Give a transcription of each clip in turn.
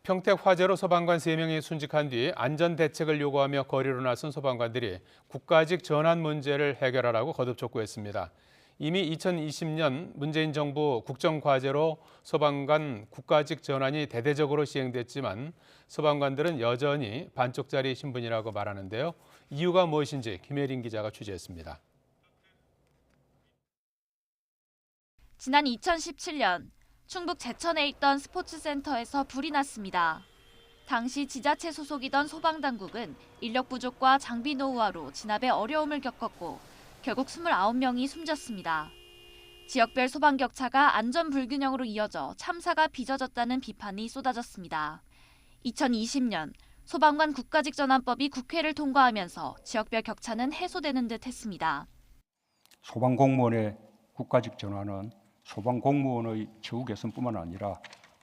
평택 화재로 소방관 3명이 순직한 뒤 안전대책을 요구하며 거리로 나선 소방관들이 국가직 전환 문제를 해결하라고 거듭 촉구했습니다. 이미 2020년 문재인 정부 국정과제로 소방관 국가직 전환이 대대적으로 시행됐지만 소방관들은 여전히 반쪽짜리 신분이라고 말하는데요. 이유가 무엇인지 김혜린 기자가 취재했습니다. 지난 2017년 충북 제천에 있던 스포츠센터에서 불이 났습니다. 당시 지자체 소속이던 소방당국은 인력 부족과 장비 노후화로 진압에 어려움을 겪었고 결국 29명이 숨졌습니다. 지역별 소방격차가 안전 불균형으로 이어져 참사가 빚어졌다는 비판이 쏟아졌습니다. 2020년 소방관 국가직 전환법이 국회를 통과하면서 지역별 격차는 해소되는 듯 했습니다. 소방공무원의 국가직 전환은 소방공무원의 처우 개선뿐만 아니라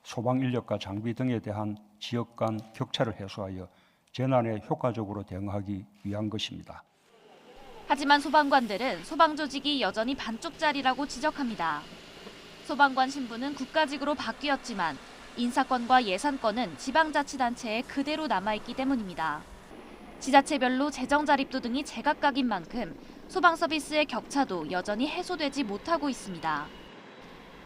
소방인력과 장비 등에 대한 지역 간 격차를 해소하여 재난에 효과적으로 대응하기 위한 것입니다. 하지만 소방관들은 소방 조직이 여전히 반쪽짜리라고 지적합니다. 소방관 신분은 국가직으로 바뀌었지만 인사권과 예산권은 지방자치단체에 그대로 남아있기 때문입니다. 지자체별로 재정 자립도 등이 제각각인 만큼 소방 서비스의 격차도 여전히 해소되지 못하고 있습니다.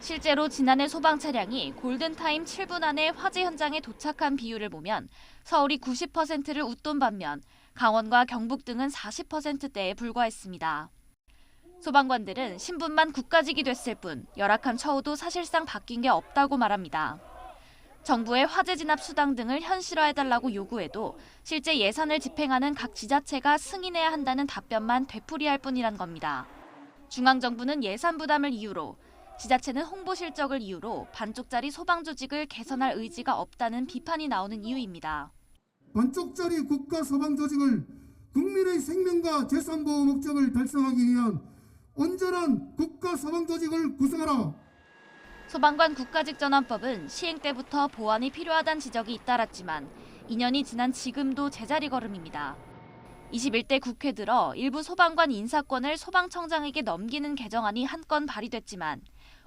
실제로 지난해 소방 차량이 골든타임 7분 안에 화재 현장에 도착한 비율을 보면 서울이 90%를 웃돈 반면 강원과 경북 등은 40%대에 불과했습니다. 소방관들은 신분만 국가직이 됐을 뿐 열악한 처우도 사실상 바뀐 게 없다고 말합니다. 정부의 화재 진압 수당 등을 현실화해달라고 요구해도 실제 예산을 집행하는 각 지자체가 승인해야 한다는 답변만 되풀이할 뿐이란 겁니다. 중앙정부는 예산 부담을 이유로, 지자체는 홍보 실적을 이유로 반쪽짜리 소방 조직을 개선할 의지가 없다는 비판이 나오는 이유입니다. 반쪽짜리 국가 소방 조직을 국민의 생명과 재산 보호 목적을 달성하기 위한 온전한 국가 소방 조직을 구성하라. 소방관 국가직 전환법은 시행 때부터 보완이 필요하다는 지적이 잇따랐지만 2년이 지난 지금도 제자리 걸음입니다. 21대 국회 들어 일부 소방관 인사권을 소방청장에게 넘기는 개정안이 한 건 발의됐지만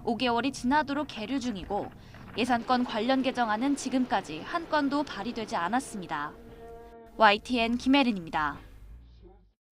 5개월이 지나도록 계류 중이고 예산권 관련 개정안은 지금까지 한 건도 발의되지 않았습니다. YTN 김혜린입니다.